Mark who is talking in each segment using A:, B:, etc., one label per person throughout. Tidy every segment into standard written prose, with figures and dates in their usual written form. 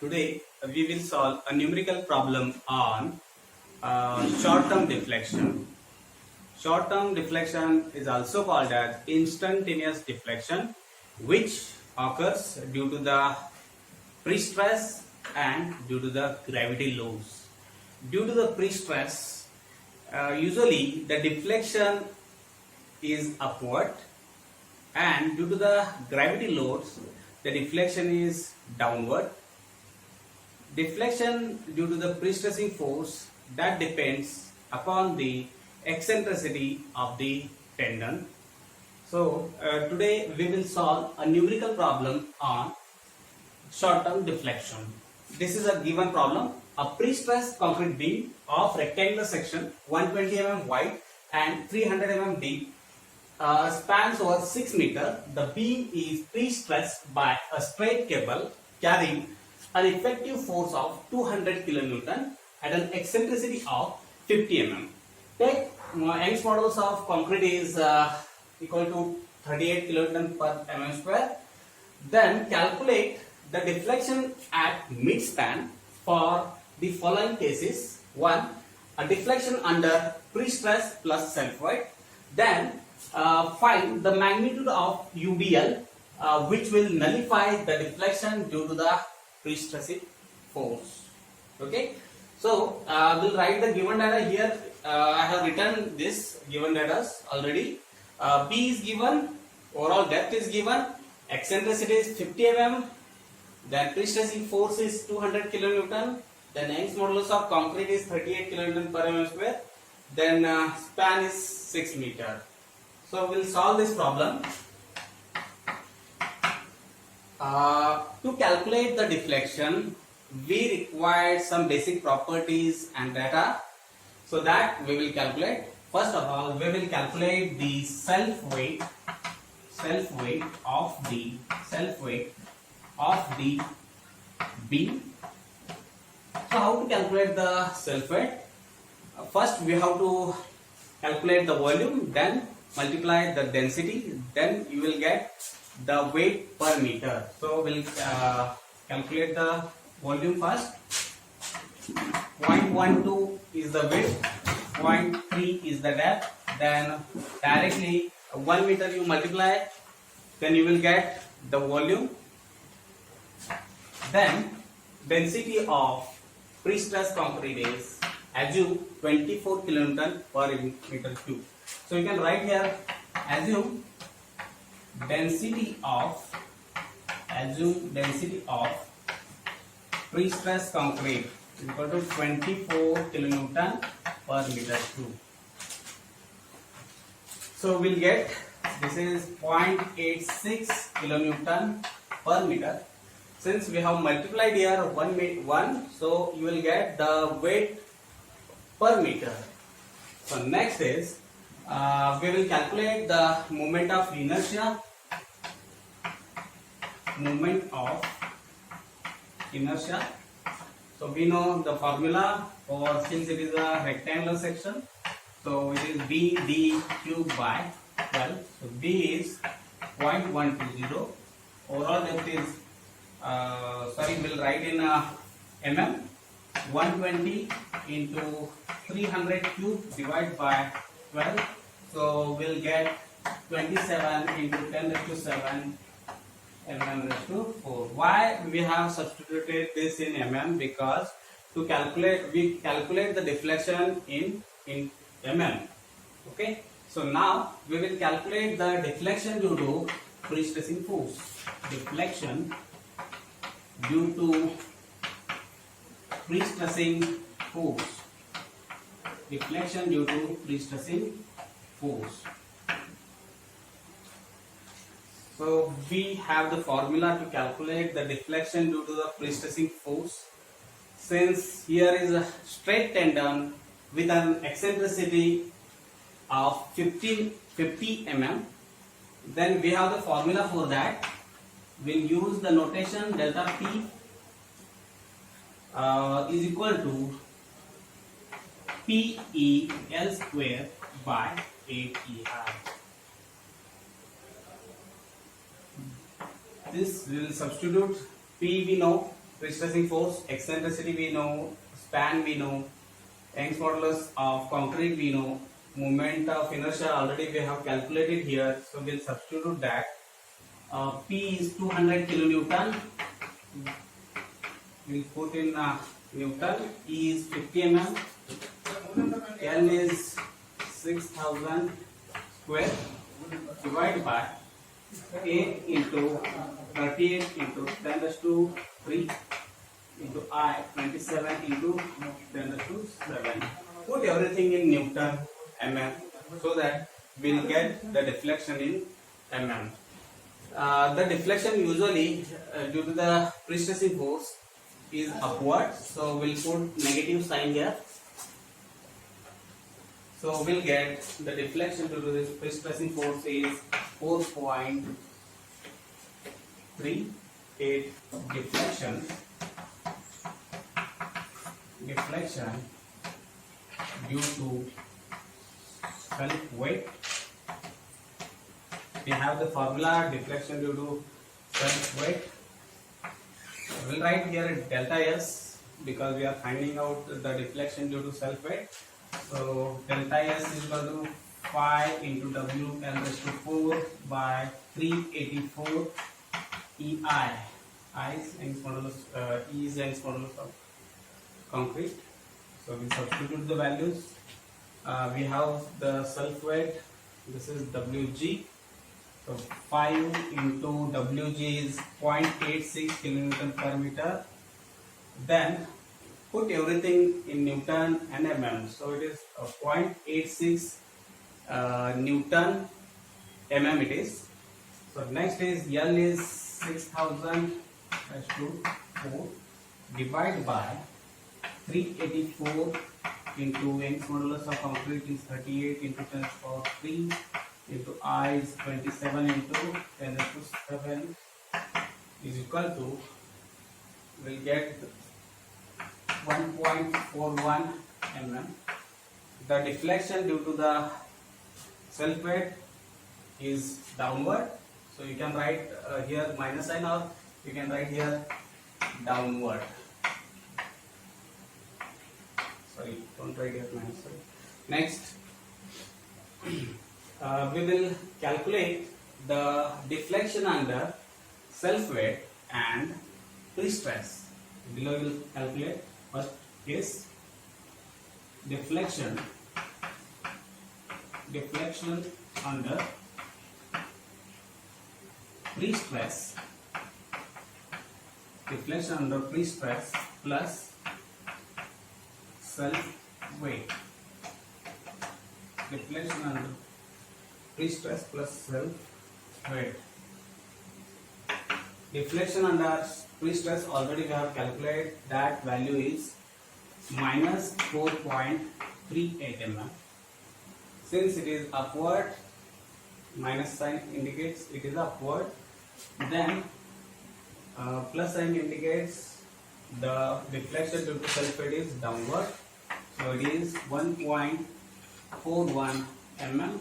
A: Today we will solve a numerical problem on short-term deflection. Short-term deflection is also called as instantaneous deflection, which occurs due to the pre-stress and due to the gravity loads. Due to the pre-stress, usually the deflection is upward, and due to the gravity loads, the deflection is downward. Deflection due to the pre-stressing force that depends upon the eccentricity of the tendon. So today we will solve a numerical problem on short-term deflection. This is a given problem. A pre-stressed concrete beam of rectangular section 120 mm wide and 300 mm deep spans over 6 meter. The beam is pre-stressed by a straight cable carrying an effective force of 200 kN at an eccentricity of 50 mm. Take Young's modulus of concrete is equal to 38 kN per mm square. Then calculate the deflection at mid-span for the following cases. 1. A deflection under pre-stress plus self-weight. Then find the magnitude of UBL which will nullify the deflection due to the pre-stressing force. Okay, so we'll write the given data here. I have written this given data already. B is given, overall depth is given, eccentricity is 50 mm, then pre-stressing force is 200 kN, then Young's modulus of concrete is 38 kN per mm square, then span is 6 meter. So we'll solve this problem. To calculate the deflection, we require some basic properties and data, so that we will calculate. First of all, we will calculate the self weight of the beam. So how to calculate the self weight? First we have to calculate the volume, then multiply the density, then you will get the weight per meter. So we'll calculate the volume first. 0.12 is the width, 0.3 is the depth, then directly 1 meter you multiply, then you will get the volume. Then density of pre-stressed concrete is, assume 24 kilonewton per meter cube. So you can write here, assume density of pre-stressed concrete is equal to 24 kilonewton per meter cube. So we'll get, this is 0.86 kilonewton per meter. Since we have multiplied here 1, so you will get the weight per meter. So next is we will calculate the moment of inertia. So we know the formula for, since it is a rectangular section, so it is BD cube by 12. So B is 0.120. Overall depth is we'll write in mm. 120 into 300 cube divided by 12. So we'll get 27 into 10 raised to 7 mm raised to 4. Why we have substituted this in mm? Because to calculate, we calculate the deflection in mm. Okay, so now we will calculate the deflection due to pre-stressing force. Deflection due to pre-stressing force. Deflection due to pre-stressing force. So we have the formula to calculate the deflection due to the pre-stressing force. Since here is a straight tendon with an eccentricity of 50 mm, then we have the formula for that. We'll use the notation delta P is equal to PEL square by 8EI. This we will substitute. P we know pre-stressing force, eccentricity we know, span we know, Young's modulus of concrete we know, moment of inertia already we have calculated here, so we'll substitute that. P is 200 kilonewton. We'll put in Newton. E is 50 mm. L is 6000 square divided by 8 into 38 into 10 raised to 3 into I 27 into 10 raised to 7. Put everything in Newton mm so that we'll get the deflection in mm. The deflection usually due to the pre-stressing force is upward, so we'll put negative sign here. So we'll get the deflection due to this pre-stressing force is 4.38 deflection due to self weight. We have the formula deflection due to self weight. We'll write here delta S because we are finding out the deflection due to self weight. So delta S is equal to 5 into W 10 raised to 4 by 384 EI. I is Young's modulus, E is Young's modulus of concrete. So we substitute the values. We have the self weight. This is WG. So 5 into WG is 0.86 kilonewton per meter. Then put everything in Newton and mm. So it is 0.86 Newton mm it is. So next is L is 6000 raised to 4 divided by 384 into Young's modulus of concrete is 38 into 10 to the power 3 into I is 27 into 10 to 7 is equal to, we'll get 1.41 mm. The deflection due to the self weight is downward, so you can write here minus sign or you can write here downward. Sorry, don't write here minus sign. Next, we will calculate the deflection under self weight and pre-stress. Below we will calculate. First is deflection under pre-stress, plus self weight. Deflection under pre-stress plus self weight. Deflection under pre-stress already we have calculated, that value is minus 4.38 mm. Since it is upward, minus sign indicates it is upward, then plus sign indicates the deflection due to self weight is downward, so it is 1.41 mm.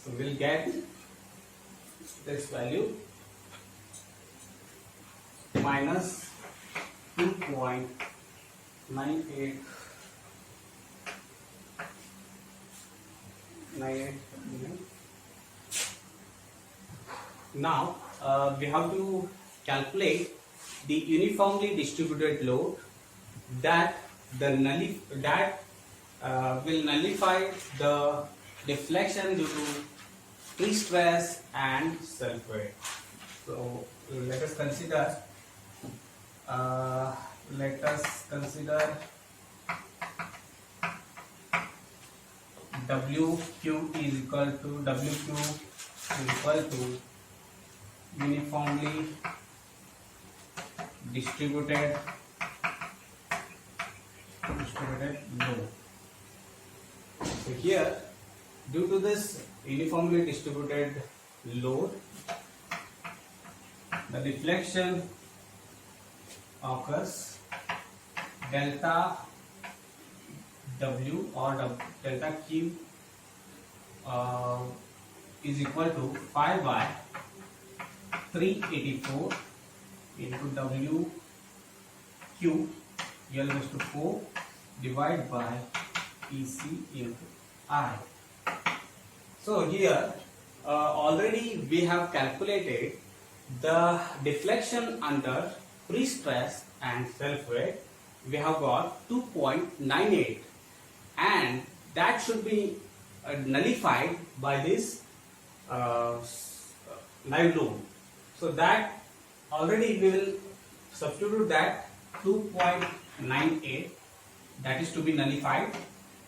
A: So we'll get this value minus 2.98. Now we have to calculate the uniformly distributed load that will nullify the deflection due to pre-stress and self weight. So let us consider WQ is equal to uniformly distributed load. So here, due to this uniformly distributed load, the deflection occurs delta W or delta Q is equal to 5 by 384 into W Q, L raised to 4 divided by EC into I. So here already we have calculated the deflection under pre-stress and self-weight. We have got 2.98, and that should be nullified by this live load. So that already we will substitute that 2.98, that is to be nullified.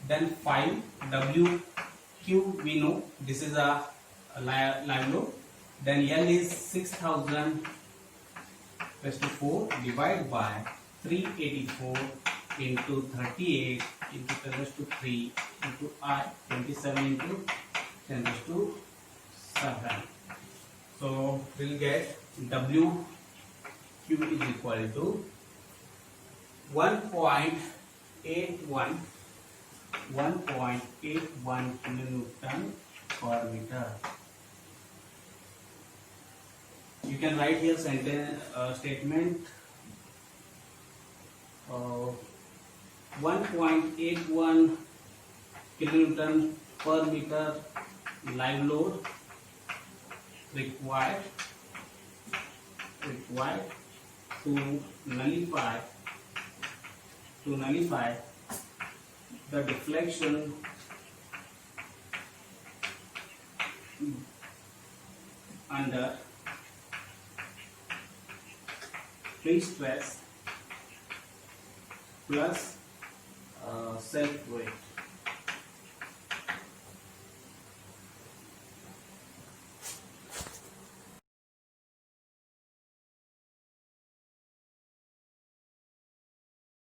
A: Then 5 WQ, we know this is a live load. Then L is 6000 raised to 4 divided by 384 into 38 into 10 raised to 3 into I, 27 into 10 raised to 7. So we'll get WQ is equal to 1.81 kilonewton per meter. You can write here statement 1.81 kilonewton per meter live load required to nullify the deflection under pre-stress plus self weight.